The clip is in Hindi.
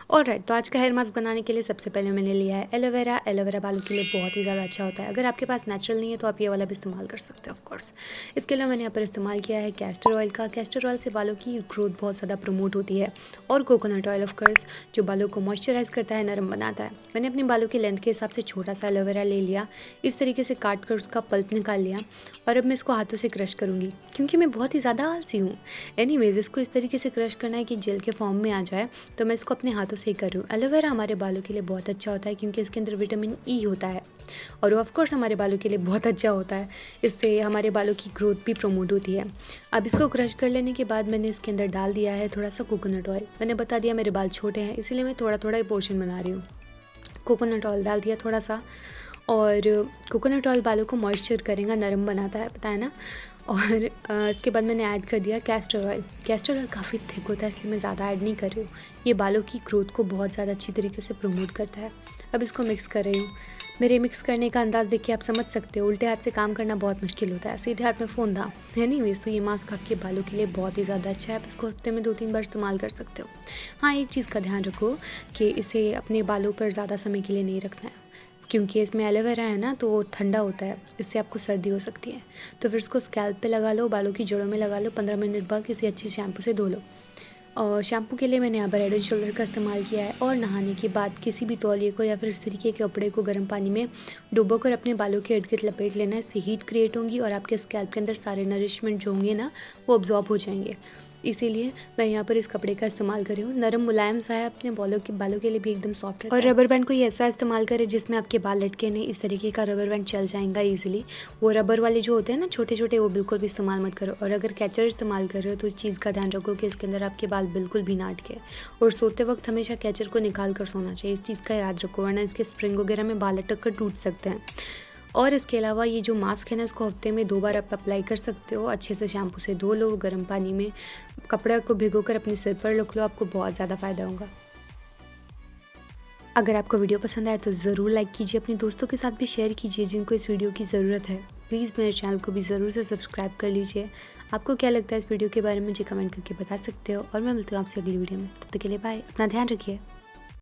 ऑलराइट, तो आज का हेयर मास्क बनाने के लिए सबसे पहले मैंने लिया है एलोवेरा। एलोवेरा बालों के लिए बहुत ही ज़्यादा अच्छा होता है। अगर आपके पास नेचुरल नहीं है तो आप ये वाला भी इस्तेमाल कर सकते हो ऑफ कोर्स। इसके अलावा मैंने यहाँ पर इस्तेमाल किया है कैस्टर ऑयल का। कैस्टर ऑयल से बालों की ग्रोथ बहुत ज़्यादा प्रमोट होती है। और कोकोनट ऑयल ऑफ कोर्स, जो बालों को मॉइस्चराइज करता है, नरम बनाता है। मैंने अपने बालों की लेंथ के हिसाब से छोटा सा एलोवेरा ले लिया, इस तरीके से काट कर उसका पल्प निकाल लिया और अब मैं इसको हाथों से क्रश करूँगी क्योंकि मैं बहुत ही ज़्यादा आलसी हूँ। एनीवेज, इसको इस तरीके से क्रश करना है कि जेल के फॉर्म में आ जाए, तो मैं इसको अपने हाथों से ही कर रही हूँ। एलोवेरा हमारे बालों के लिए बहुत अच्छा होता है क्योंकि इसके अंदर विटामिन ई होता है और वो ऑफ कोर्स हमारे बालों के लिए बहुत अच्छा होता है। इससे हमारे बालों की ग्रोथ भी प्रमोट होती है। अब इसको क्रश कर लेने के बाद मैंने इसके अंदर डाल दिया है थोड़ा सा कोकोनट ऑयल। मैंने बता दिया मेरे बाल छोटे हैं, इसीलिए मैं थोड़ा थोड़ा पोर्शन बना रही हूँ। कोकोनट ऑयल डाल दिया थोड़ा सा, और कोकोनट ऑयल बालों को मॉइस्चर करेगा, नरम बनाता है, पता है ना। और इसके बाद मैंने ऐड कर दिया कैस्टर ऑयल। कैस्टर ऑयल काफ़ी थिक होता है, इसलिए मैं ज़्यादा ऐड नहीं कर रही हूँ। ये बालों की ग्रोथ को बहुत ज़्यादा अच्छी तरीके से प्रमोट करता है। अब इसको मिक्स कर रही हूँ। मेरे मिक्स करने का अंदाज़ देख के आप समझ सकते हो, उल्टे हाथ से काम करना बहुत मुश्किल होता है, सीधे हाथ में फ़ोन था है नहीं। वैसे तो ये मास्क आपके बालों के लिए बहुत ही ज़्यादा अच्छा है। आप इसको हफ्ते में 2-3 बार इस्तेमाल कर सकते हो। हाँ, एक चीज़ का ध्यान रखो कि इसे अपने बालों पर ज़्यादा समय के लिए नहीं रखना है क्योंकि इसमें एलोवेरा है ना, तो ठंडा होता है, इससे आपको सर्दी हो सकती है। तो फिर इसको स्कैल्प पे लगा लो, बालों की जड़ों में लगा लो, 15 मिनट बाद किसी अच्छे शैम्पू से धो लो। और शैम्पू के लिए मैंने यहाँ पर हेड एंड शोल्डर का इस्तेमाल किया है। और नहाने के बाद किसी भी तौलिए को या फिर इस तरीके के कपड़े को गर्म पानी में डुबो कर अपने बालों के इर्द गिर्द लपेट लेना है। इससे हीट क्रिएट होंगी और आपके स्कैल्प के अंदर सारे नरिशमेंट जो होंगे ना, वो अब्जॉर्ब हो जाएंगे। इसीलिए मैं यहाँ पर इस कपड़े का इस्तेमाल कर रही हूँ। नरम मुलायम सा है, अपने बालों के लिए भी एकदम सॉफ्ट रहता है। और रबर बैंड को ये ऐसा इस्तेमाल करें जिसमें आपके बाल लटके नहीं, इस तरीके का रबर बैंड चल जाएगा ईजिली। वो रबर वाले जो होते हैं ना छोटे छोटे, वो बिल्कुल भी इस्तेमाल मत करो। और अगर कैचर इस्तेमाल कर रहे हो तो इस चीज़ का ध्यान रखो कि इसके अंदर आपके बाल बिल्कुल भी ना अटके। और सोते वक्त हमेशा कैचर को निकाल कर सोना चाहिए, इस चीज़ का याद रखो, वरना इसके स्प्रिंग वगैरह में बाल अटक कर टूट सकते हैं। और इसके अलावा ये जो मास्क है ना, इसको हफ्ते में 2 बार आप अप्लाई कर सकते हो। अच्छे से शैम्पू से धो लो, गर्म पानी में कपड़ा को भिगोकर अपने सिर पर रख लो, आपको बहुत ज़्यादा फ़ायदा होगा। अगर आपको वीडियो पसंद आए तो ज़रूर लाइक कीजिए, अपने दोस्तों के साथ भी शेयर कीजिए जिनको इस वीडियो की ज़रूरत है। प्लीज़ मेरे चैनल को भी ज़रूर से सब्सक्राइब कर लीजिए। आपको क्या लगता है इस वीडियो के बारे में मुझे कमेंट करके बता सकते हो। और मैं मिलती हूँ आपसे अगली वीडियो में, तब तक के लिए बाय, अपना ध्यान रखिए।